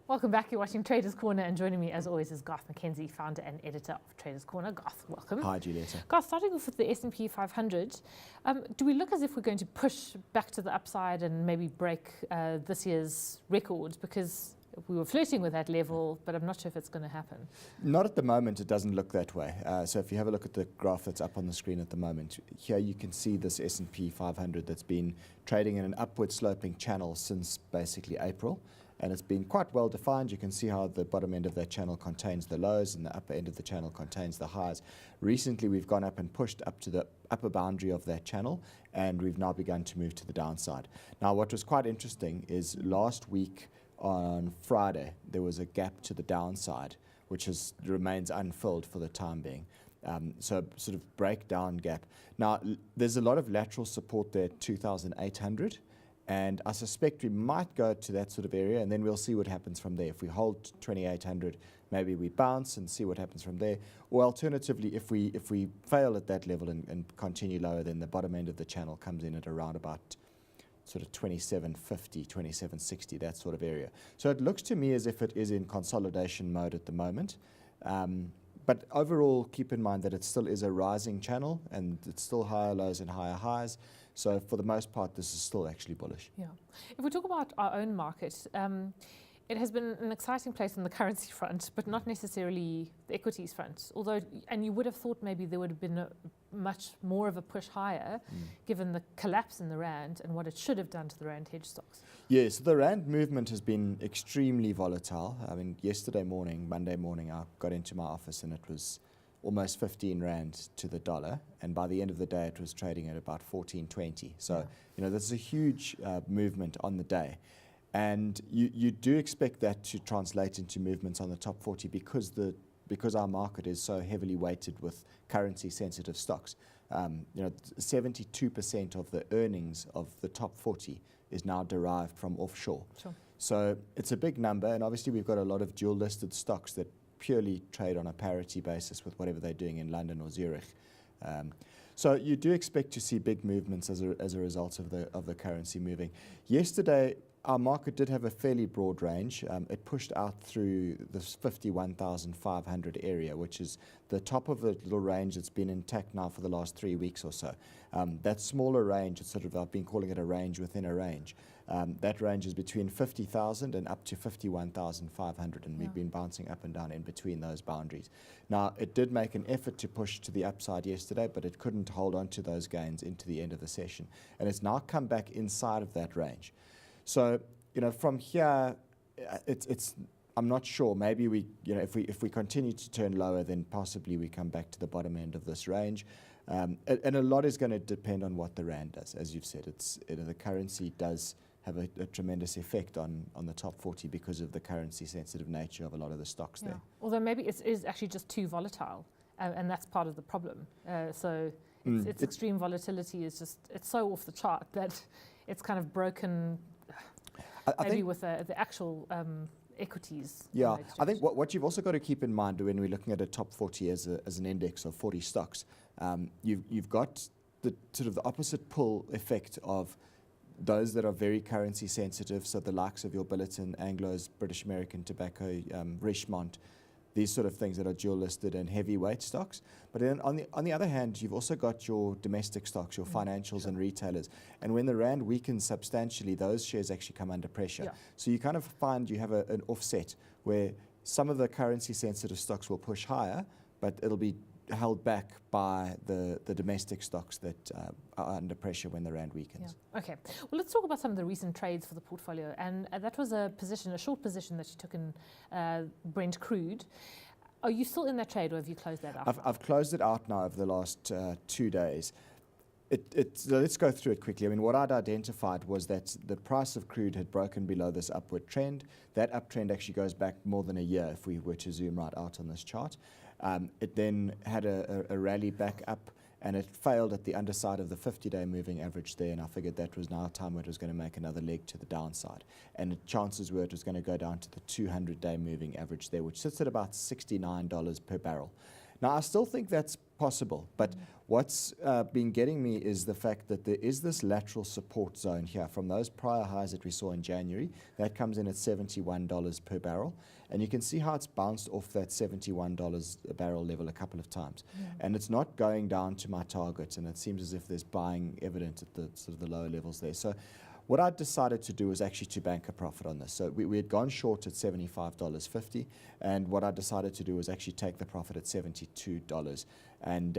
Welcome back. You're watching Traders Corner, and joining me as always is Garth McKenzie, founder and editor of Traders Corner. Garth, welcome. Hi, Julieta. Garth, starting off with the S&P 500, do we look as if we're going to push back to the upside and maybe break this year's records? Because we were flirting with that level, but I'm not sure if it's going to happen. Not at the moment. It doesn't look that way. So if you have a look at the graph that's up on the screen at the moment, here you can see this S&P 500 that's been trading in an upward sloping channel since basically April. And it's been quite well defined. You can see how the bottom end of that channel contains the lows and the upper end of the channel contains the highs. Recently, we've gone up and pushed up to the upper boundary of that channel, and we've now begun to move to the downside. Now, what was quite interesting is last week on Friday, there was a gap to the downside, which remains unfilled for the time being. So sort of breakdown gap. Now, there's a lot of lateral support there at 2,800. And I suspect we might go to that sort of area, and then we'll see what happens from there. If we hold 2,800, maybe we bounce and see what happens from there. Or alternatively, if we fail at that level and continue lower, then the bottom end of the channel comes in at around about sort of 2750, 2760, that sort of area. So it looks to me as if it is in consolidation mode at the moment. But overall, keep in mind that it still is a rising channel, and it's still higher lows and higher highs. So for the most part, this is still actually bullish. Yeah. If we talk about our own market, it has been an exciting place on the currency front, but not necessarily the equities front. Although, and you would have thought maybe there would have been much more of a push higher, given the collapse in the rand and what it should have done to the rand hedge stocks. Yes, the rand movement has been extremely volatile. I mean, Monday morning, I got into my office and it was almost 15 rand to the dollar, and by the end of the day it was trading at about 14.20. So this is a huge movement on the day, and you do expect that to translate into movements on the top 40 because our market is so heavily weighted with currency sensitive stocks. 72% of the earnings of the top 40 is now derived from offshore. Sure. So it's a big number, and obviously we've got a lot of dual listed stocks that purely trade on a parity basis with whatever they're doing in London or Zurich. So you do expect to see big movements as a result of the currency moving. Yesterday, our market did have a fairly broad range. It pushed out through the 51,500 area, which is the top of the little range that's been intact now for the last 3 weeks or so. That smaller range, I've been calling it a range within a range. That range is between 50,000 and up to 51,500, and we've been bouncing up and down in between those boundaries. Now, it did make an effort to push to the upside yesterday, but it couldn't hold on to those gains into the end of the session, and it's now come back inside of that range. So, from here, I'm not sure. Maybe if we continue to turn lower, then possibly we come back to the bottom end of this range. And a lot is going to depend on what the rand does. As you've said, the currency does have a tremendous effect on the top 40 because of the currency sensitive nature of a lot of the stocks there. Although maybe it is actually just too volatile, and that's part of the problem. So its extreme volatility is it's so off the chart that it's kind of broken. I think with the actual equities. Yeah, I think what you've also got to keep in mind when we're looking at a top 40 as an index of 40 stocks, you've got the sort of the opposite pull effect of those that are very currency sensitive, so the likes of your Billiton, Anglo's, British American Tobacco, Richemont, these sort of things that are dual listed and heavyweight stocks. But then on the other hand, you've also got your domestic stocks, your financials and retailers. And when the rand weakens substantially, those shares actually come under pressure. So you kind of find you have an offset where some of the currency sensitive stocks will push higher, but it'll be held back by the domestic stocks that are under pressure when the rand weakens. Yeah. Okay. Well, let's talk about some of the recent trades for the portfolio. And that was a short position that you took in Brent crude. Are you still in that trade, or have you closed that out? I've closed it out now over the last 2 days. Let's go through it quickly. I mean, what I'd identified was that the price of crude had broken below this upward trend. That uptrend actually goes back more than a year if we were to zoom right out on this chart. It then had a rally back up, and it failed at the underside of the 50-day moving average there, and I figured that was now a time where it was going to make another leg to the downside. And the chances were it was going to go down to the 200-day moving average there, which sits at about $69 per barrel. Now, I still think that's possible, but what's been getting me is the fact that there is this lateral support zone here from those prior highs that we saw in January. That comes in at $71 per barrel. And you can see how it's bounced off that $71 a barrel level a couple of times. And it's not going down to my target, and it seems as if there's buying evident at the sort of the lower levels there. So what I decided to do was actually to bank a profit on this. So we had gone short at $75.50, and what I decided to do was actually take the profit at $72. And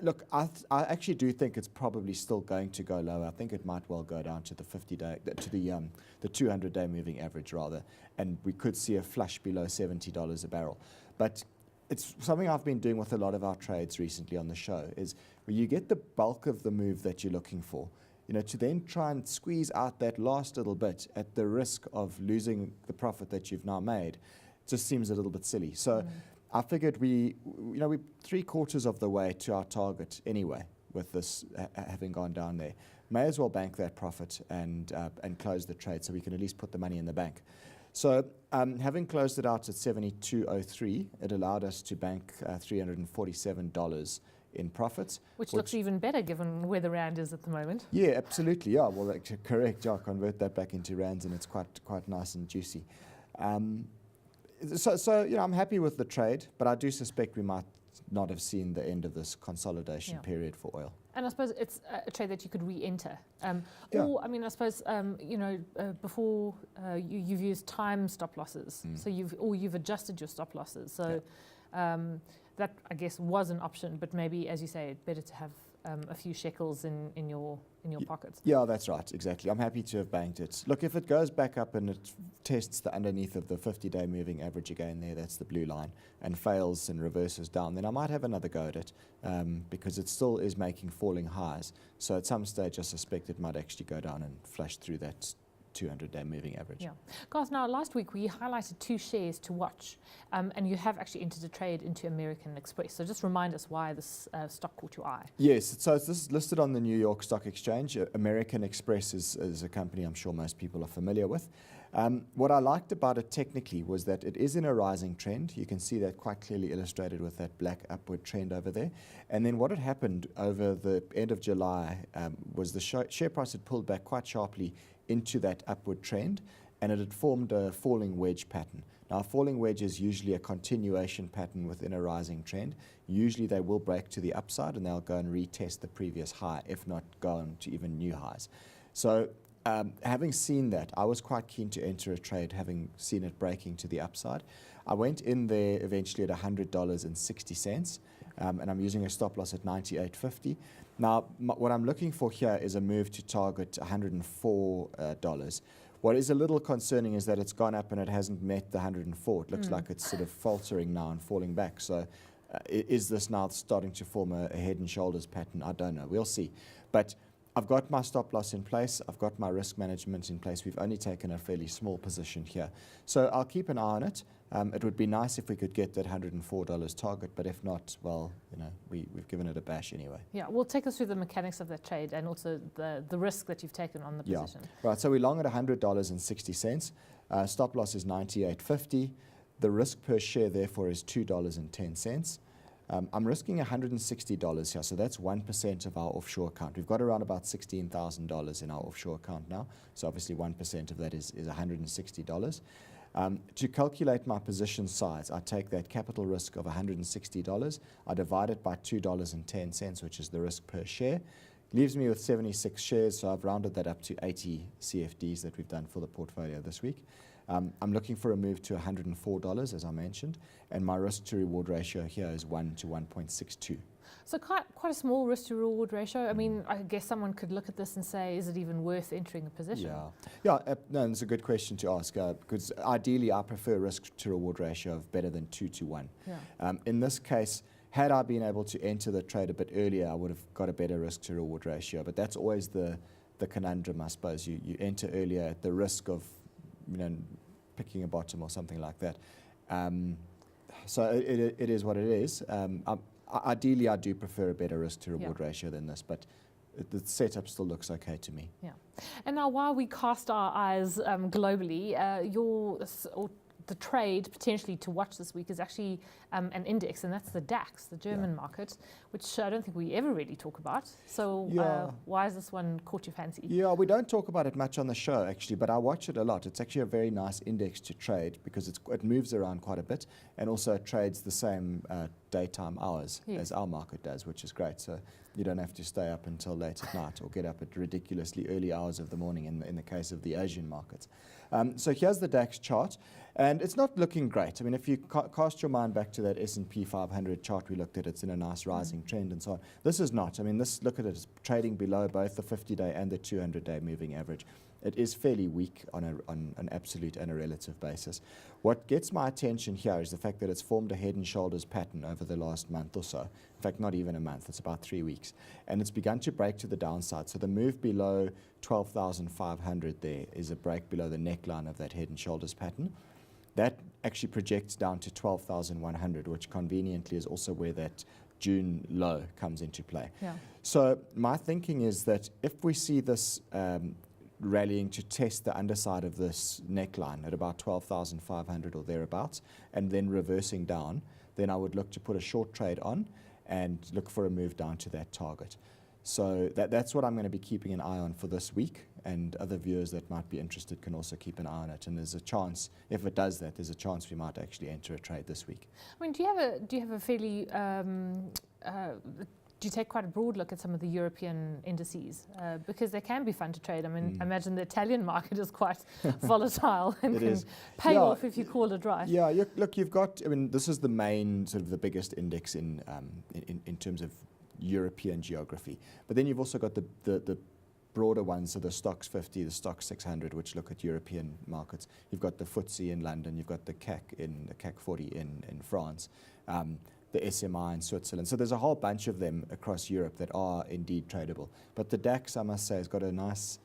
look, I actually do think it's probably still going to go lower. I think it might well go down to the 50-day, to the 200-day moving average rather, and we could see a flush below $70 a barrel. But it's something I've been doing with a lot of our trades recently on the show, is when you get the bulk of the move that you're looking for, to then try and squeeze out that last little bit at the risk of losing the profit that you've now made, just seems a little bit silly. So I figured we're 3/4 of the way to our target anyway, with this having gone down there. May as well bank that profit and close the trade so we can at least put the money in the bank. So having closed it out at 72.03, it allowed us to bank $347 in profits. Which looks even better given where the rand is at the moment. Yeah, absolutely. Yeah, well, correct. Yeah, convert that back into rands and it's quite nice and juicy. So I'm happy with the trade, but I do suspect we might not have seen the end of this consolidation period for oil. And I suppose it's a trade that you could re-enter. Or, I mean, I suppose, before you've used time stop losses. So you've adjusted your stop losses. So that, I guess, was an option. But maybe, as you say, better to have a few shekels in your pockets. Yeah, that's right, exactly. I'm happy to have banked it. Look, if it goes back up and it tests the underneath of the 50-day moving average again there, that's the blue line, and fails and reverses down, then I might have another go at it because it still is making falling highs. So at some stage, I suspect it might actually go down and flash through that 200-day moving average. Yeah. Garth, now last week we highlighted 2 shares to watch, and you have actually entered a trade into American Express. So just remind us why this stock caught your eye. Yes, so this is listed on the New York Stock Exchange. American Express is a company I'm sure most people are familiar with. What I liked about it technically was that it is in a rising trend. You can see that quite clearly illustrated with that black upward trend over there. And then what had happened over the end of July was the share price had pulled back quite sharply into that upward trend, and it had formed a falling wedge pattern. Now, a falling wedge is usually a continuation pattern within a rising trend. Usually they will break to the upside and they'll go and retest the previous high, if not go on to even new highs. So having seen that, I was quite keen to enter a trade, having seen it breaking to the upside. I went in there eventually at $100.60, and I'm using a stop loss at $98.50. Now, what I'm looking for here is a move to target $104. What is a little concerning is that it's gone up and it hasn't met the 104. It looks like it's sort of faltering now and falling back. So is this now starting to form a head and shoulders pattern? I don't know. We'll see. But I've got my stop loss in place. I've got my risk management in place. We've only taken a fairly small position here. So I'll keep an eye on it. It would be nice if we could get that $104 target, but if not, well, we've given it a bash anyway. Yeah, well, take us through the mechanics of that trade and also the risk that you've taken on the position. Right, so we're long at $100.60. Stop loss is $98.50. The risk per share, therefore, is $2.10. I'm risking $160 here, so that's 1% of our offshore account. We've got around about $16,000 in our offshore account now, so obviously 1% of that is $160. To calculate my position size, I take that capital risk of $160, I divide it by $2.10, which is the risk per share. Leaves me with 76 shares, so I've rounded that up to 80 CFDs that we've done for the portfolio this week. I'm looking for a move to $104, as I mentioned, and my risk to reward ratio here is 1 to 1.62. So quite a small risk to reward ratio. I mean, I guess someone could look at this and say, is it even worth entering a position? No, it's a good question to ask, because ideally I prefer risk to reward ratio of better than 2 to 1. Yeah. In this case, had I been able to enter the trade a bit earlier, I would have got a better risk to reward ratio, but that's always the conundrum, I suppose. You enter earlier at the risk of picking a bottom or something like that. So it is what it is. Ideally, I do prefer a better risk to reward ratio than this, but the setup still looks okay to me. Yeah. And now, while we cast our eyes globally, the trade potentially to watch this week is actually an index, and that's the DAX, the German market, which I don't think we ever really talk about. So why has this one caught your fancy? Yeah, we don't talk about it much on the show, actually, but I watch it a lot. It's actually a very nice index to trade because it moves around quite a bit, and also it trades the same daytime hours as our market does, which is great. So you don't have to stay up until late at night or get up at ridiculously early hours of the morning in the case of the Asian markets. So here's the DAX chart, and it's not looking great. I mean, if you cast your mind back to that S&P 500 chart we looked at, it's in a nice rising trend and so on. This is not. I mean, look at it, it's trading below both the 50-day and the 200-day moving average. It is fairly weak on an absolute and a relative basis. What gets my attention here is the fact that it's formed a head and shoulders pattern over the last month or so. In fact, not even a month, it's about 3 weeks. And it's begun to break to the downside. So the move below 12,500 there is a break below the neckline of that head and shoulders pattern. That actually projects down to 12,100, which conveniently is also where that June low comes into play. Yeah. So my thinking is that if we see this rallying to test the underside of this neckline at about 12,500 or thereabouts, and then reversing down, then I would look to put a short trade on and look for a move down to that target. So that's what I'm going to be keeping an eye on for this week, and other viewers that might be interested can also keep an eye on it. And there's a chance, if it does that, there's a chance we might actually enter a trade this week. I mean, do you have a fairly do you take quite a broad look at some of the European indices? Because they can be fun to trade. I mean, I imagine the Italian market is quite volatile and can pay off if you call it right. Yeah, look, you've got, I mean, this is the main, sort of the biggest index in terms of European geography. But then you've also got the broader ones, so the Stocks 50, the Stocks 600, which look at European markets. You've got the FTSE in London, you've got the CAC 40 in France. The SMI in Switzerland. So there's a whole bunch of them across Europe that are indeed tradable. But the DAX, I must say, has got a nice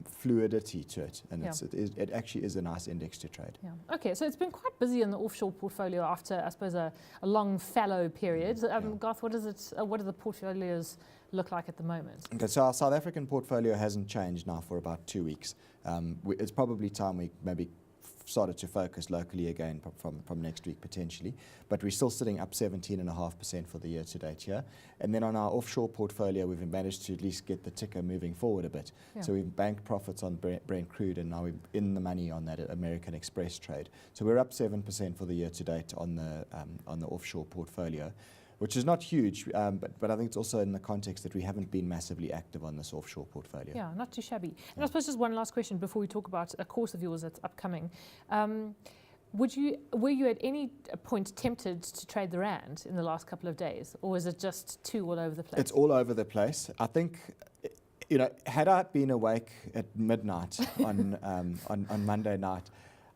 fluidity to it, and it actually is a nice index to trade. Yeah. Okay, so it's been quite busy in the offshore portfolio after, I suppose, a long fallow period. Garth, what do the portfolios look like at the moment? Okay, so our South African portfolio hasn't changed now for about 2 weeks. It's probably time we maybe started to focus locally again from next week potentially, but we're still sitting up 17.5% for the year to date here. And then on our offshore portfolio, we've managed to at least get the ticker moving forward a bit. Yeah. So we've banked profits on Brent crude, and now we're in the money on that American Express trade. So we're up 7% for the year to date on the offshore portfolio, which is not huge, but I think it's also in the context that we haven't been massively active on this offshore portfolio. Yeah, not too shabby. And I suppose just one last question before we talk about a course of yours that's upcoming. Were you at any point tempted to trade the rand in the last couple of days, or is it just too all over the place? It's all over the place. I think, had I been awake at midnight on Monday night,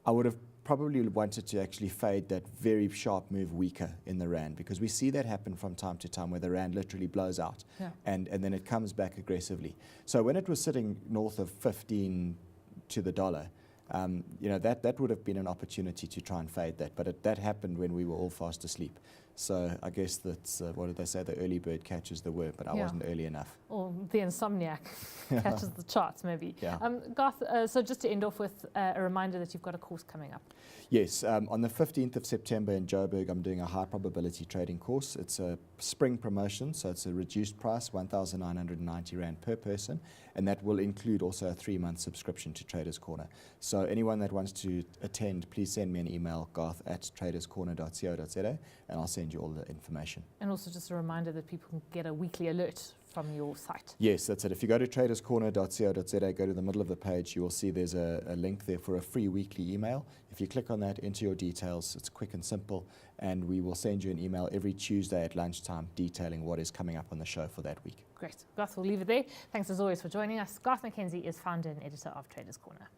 I would have probably wanted to actually fade that very sharp move weaker in the rand, because we see that happen from time to time where the rand literally blows out and then it comes back aggressively. So when it was sitting north of 15 to the dollar, that would have been an opportunity to try and fade that, but that happened when we were all fast asleep. So I guess that's, what did they say, the early bird catches the worm, but I wasn't early enough. Or the insomniac catches the charts, maybe. Yeah. Garth, so just to end off with a reminder that you've got a course coming up. Yes, on the 15th of September in Joburg, I'm doing a high probability trading course. It's a spring promotion, so it's a reduced price, 1,990 Rand per person, and that will include also a 3-month subscription to Traders Corner. So anyone that wants to attend, please send me an email, garth@traderscorner.co.za, and I'll send you all the information. And also just a reminder that people can get a weekly alert from your site. Yes, that's it. If you go to traderscorner.co.za, go to the middle of the page, you will see there's a link there for a free weekly email. If you click on that, enter your details, it's quick and simple, and we will send you an email every Tuesday at lunchtime detailing what is coming up on the show for that week. Great. Garth, we'll leave it there. Thanks as always for joining us. Garth McKenzie is founder and editor of Traders Corner.